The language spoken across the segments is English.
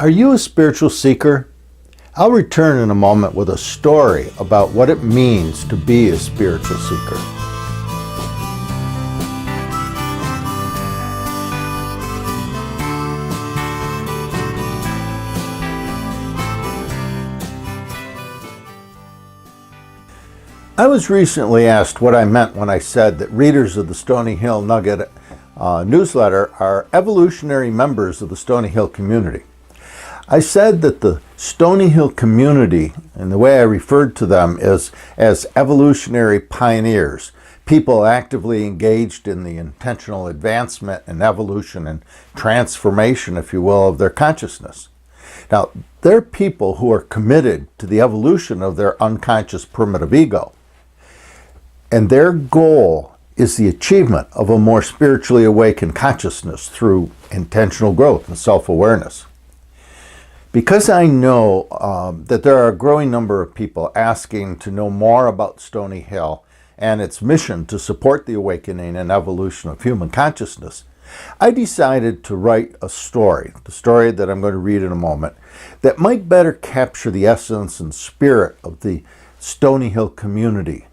Are you a spiritual seeker? I'll return in a moment with a story about what it means to be a spiritual seeker. I was recently asked what I meant when I said that readers of the Stony Hill Nugget newsletter are evolutionary members of the Stony Hill community. I said that the Stony Hill community, and the way I referred to them, is as evolutionary pioneers, people actively engaged in the intentional advancement and evolution and transformation, if you will, of their consciousness. Now, they're people who are committed to the evolution of their unconscious primitive ego. And their goal is the achievement of a more spiritually awakened consciousness through intentional growth and self-awareness. Because I know that there are a growing number of people asking to know more about Stony Hill and its mission to support the awakening and evolution of human consciousness, I decided to write a story, the story that I'm going to read in a moment, that might better capture the essence and spirit of the Stony Hill community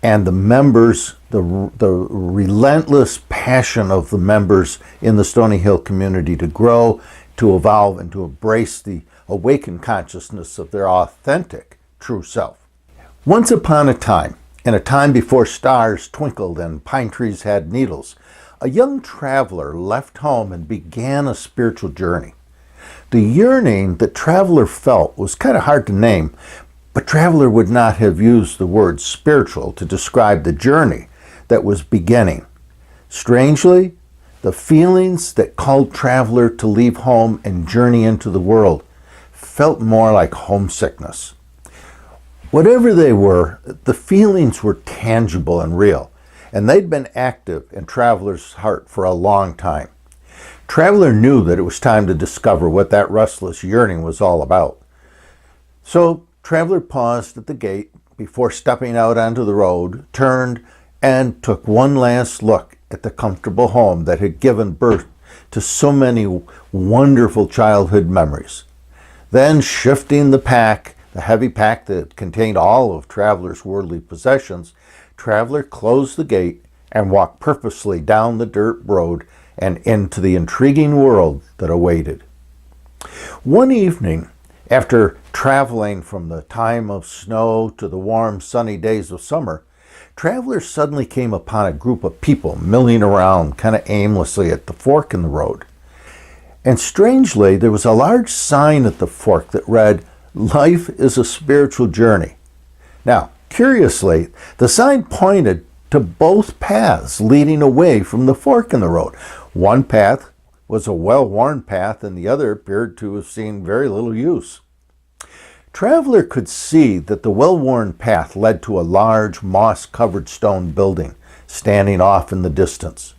and the members, the relentless passion of the members in the Stony Hill community to grow, to evolve, and to embrace the awakened consciousness of their authentic true self. Once upon a time, in a time before stars twinkled and pine trees had needles, a young traveler left home and began a spiritual journey. The yearning that traveler felt was kind of hard to name, but traveler would not have used the word spiritual to describe the journey that was beginning. Strangely, the feelings that called traveler to leave home and journey into the world felt more like homesickness. Whatever they were, the feelings were tangible and real, and they'd been active in traveler's heart for a long time. Traveler knew that it was time to discover what that restless yearning was all about. So traveler paused at the gate before stepping out onto the road, turned, and took one last look at the comfortable home that had given birth to so many wonderful childhood memories. Then, shifting the heavy pack that contained all of traveler's worldly possessions, traveler closed the gate and walked purposely down the dirt road and into the intriguing world that awaited. One evening, after traveling from the time of snow to the warm, sunny days of summer, traveler suddenly came upon a group of people milling around kind of aimlessly at the fork in the road. And strangely, there was a large sign at the fork that read, "Life is a spiritual journey." Now, curiously, the sign pointed to both paths leading away from the fork in the road. One path was a well-worn path, and the other appeared to have seen very little use. Traveler could see that the well-worn path led to a large moss-covered stone building standing off in the distance.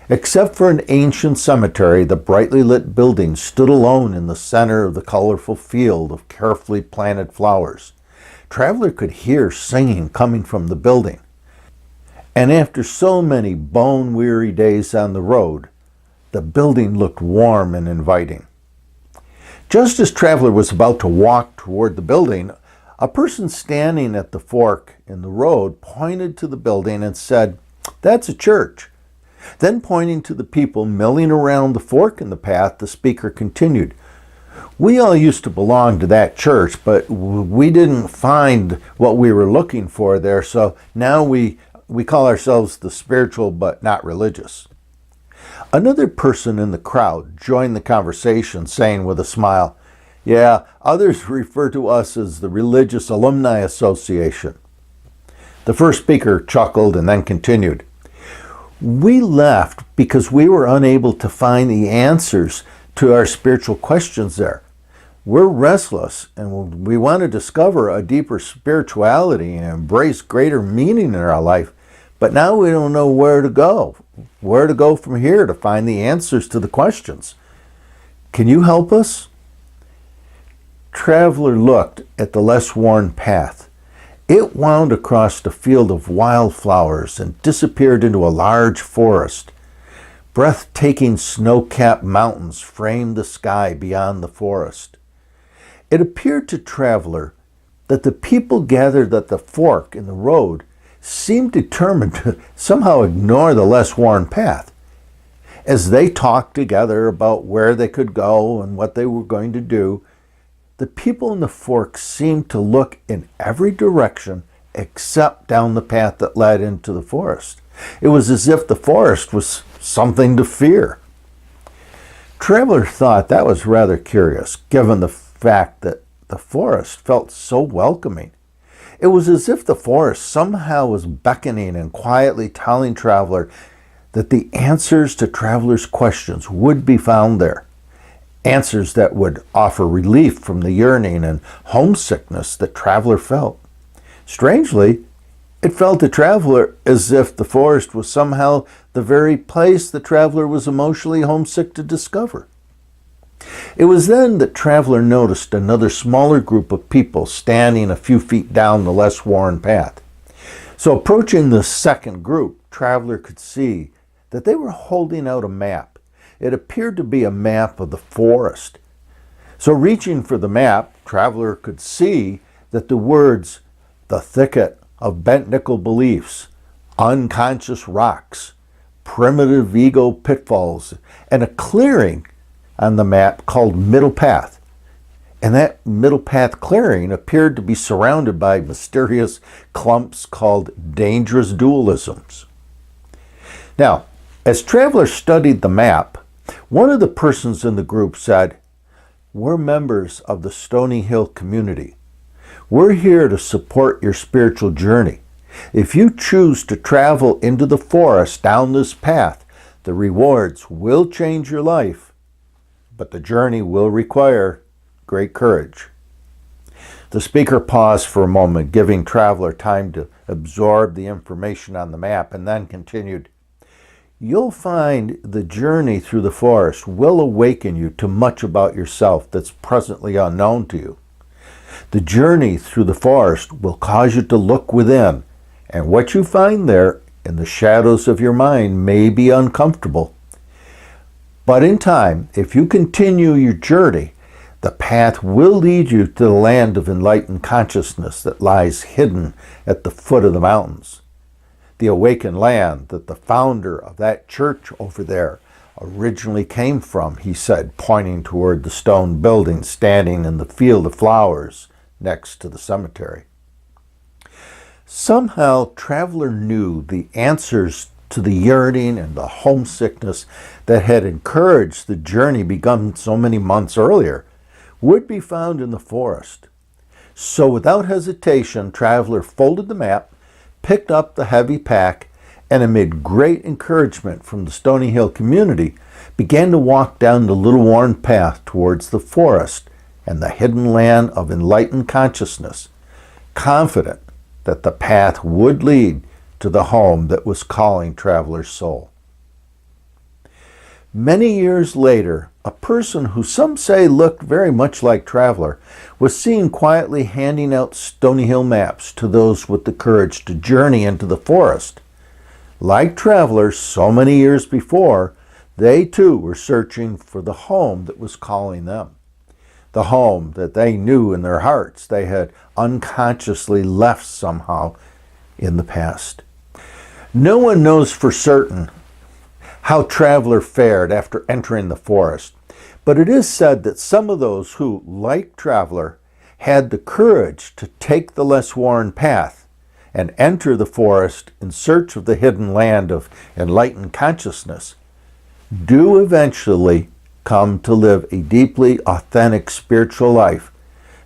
Except for an ancient cemetery, the brightly lit building stood alone in the center of the colorful field of carefully planted flowers. Traveler could hear singing coming from the building. And after so many bone-weary days on the road, the building looked warm and inviting. Just as traveler was about to walk toward the building, a person standing at the fork in the road pointed to the building and said, "That's a church." Then, pointing to the people milling around the fork in the path, the speaker continued, "We all used to belong to that church, but we didn't find what we were looking for there, so now we call ourselves the spiritual but not religious." Another person in the crowd joined the conversation, saying with a smile, "Yeah, others refer to us as the Religious Alumni Association." The first speaker chuckled and then continued, "We left because we were unable to find the answers to our spiritual questions there. We're restless and we want to discover a deeper spirituality and embrace greater meaning in our life, but now we don't know where to go from here to find the answers to the questions. Can you help us?" Traveler looked at the less worn path. It wound across a field of wildflowers and disappeared into a large forest. Breathtaking snow-capped mountains framed the sky beyond the forest. It appeared to Traveler that the people gathered at the fork in the road seemed determined to somehow ignore the less worn path. As they talked together about where they could go and what they were going to do, the people in the fork seemed to look in every direction except down the path that led into the forest. It was as if the forest was something to fear. Traveler thought that was rather curious, given the fact that the forest felt so welcoming. It was as if the forest somehow was beckoning and quietly telling Traveler that the answers to Traveler's questions would be found there. Answers that would offer relief from the yearning and homesickness that Traveler felt. Strangely, it felt to Traveler as if the forest was somehow the very place the Traveler was emotionally homesick to discover. It was then that Traveler noticed another smaller group of people standing a few feet down the less worn path. So approaching the second group, Traveler could see that they were holding out a map. It appeared to be a map of the forest. So reaching for the map, Traveler could see that the words, "the thicket of bent nickel beliefs, unconscious rocks, primitive ego pitfalls," and a clearing on the map called Middle Path. And that Middle Path clearing appeared to be surrounded by mysterious clumps called dangerous dualisms. Now, as Traveler studied the map, one of the persons in the group said, "We're members of the Stony Hill community. We're here to support your spiritual journey. If you choose to travel into the forest down this path, the rewards will change your life, but the journey will require great courage." The speaker paused for a moment, giving Traveler time to absorb the information on the map, and then continued, "You'll find the journey through the forest will awaken you to much about yourself that's presently unknown to you. The journey through the forest will cause you to look within, and what you find there in the shadows of your mind may be uncomfortable. But in time, if you continue your journey, the path will lead you to the land of enlightened consciousness that lies hidden at the foot of the mountains. The awakened land that the founder of that church over there originally came from," he said, pointing toward the stone building standing in the field of flowers next to the cemetery. Somehow, Traveler knew the answers to the yearning and the homesickness that had encouraged the journey begun so many months earlier would be found in the forest. So without hesitation, Traveler folded the map, picked up the heavy pack, and amid great encouragement from the Stony Hill community, began to walk down the little worn path towards the forest and the hidden land of enlightened consciousness, confident that the path would lead to the home that was calling Traveler's soul. Many years later, a person who some say looked very much like Traveler was seen quietly handing out Stony Hill maps to those with the courage to journey into the forest. Like Traveler so many years before, they too were searching for the home that was calling them. The home that they knew in their hearts they had unconsciously left somehow in the past. No one knows for certain how Traveler fared after entering the forest, but it is said that some of those who, like Traveler, had the courage to take the less worn path and enter the forest in search of the hidden land of enlightened consciousness, do eventually come to live a deeply authentic spiritual life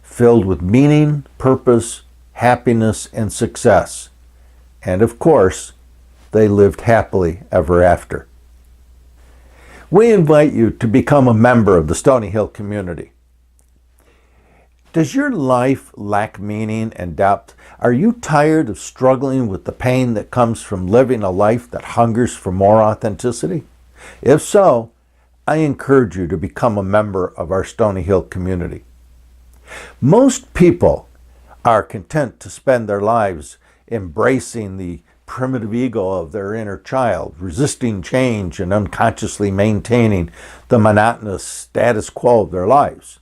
filled with meaning, purpose, happiness, and success. And of course, they lived happily ever after. We invite you to become a member of the Stony Hill community. Does your life lack meaning and depth? Are you tired of struggling with the pain that comes from living a life that hungers for more authenticity? If so, I encourage you to become a member of our Stony Hill community. Most people are content to spend their lives embracing the primitive ego of their inner child, resisting change and unconsciously maintaining the monotonous status quo of their lives.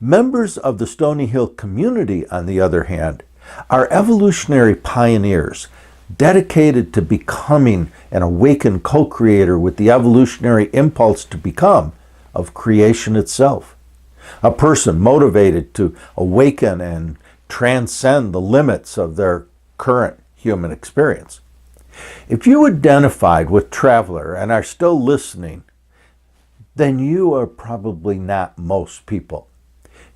Members of the Stony Hill community, on the other hand, are evolutionary pioneers dedicated to becoming an awakened co-creator with the evolutionary impulse to become of creation itself. A person motivated to awaken and transcend the limits of their current human experience. If you identified with Traveler and are still listening, then you are probably not most people.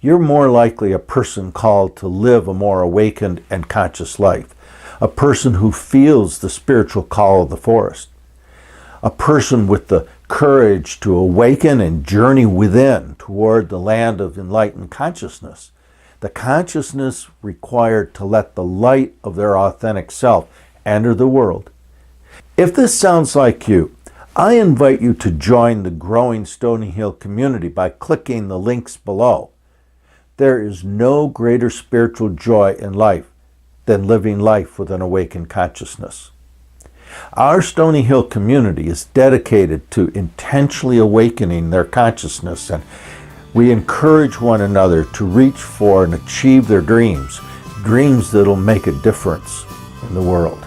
You're more likely a person called to live a more awakened and conscious life, a person who feels the spiritual call of the forest, a person with the courage to awaken and journey within toward the land of enlightened consciousness, the consciousness required to let the light of their authentic self enter the world. If this sounds like you, I invite you to join the growing Stony Hill community by clicking the links below. There is no greater spiritual joy in life than living life with an awakened consciousness. Our Stony Hill community is dedicated to intentionally awakening their consciousness, and we encourage one another to reach for and achieve their dreams that'll make a difference in the world.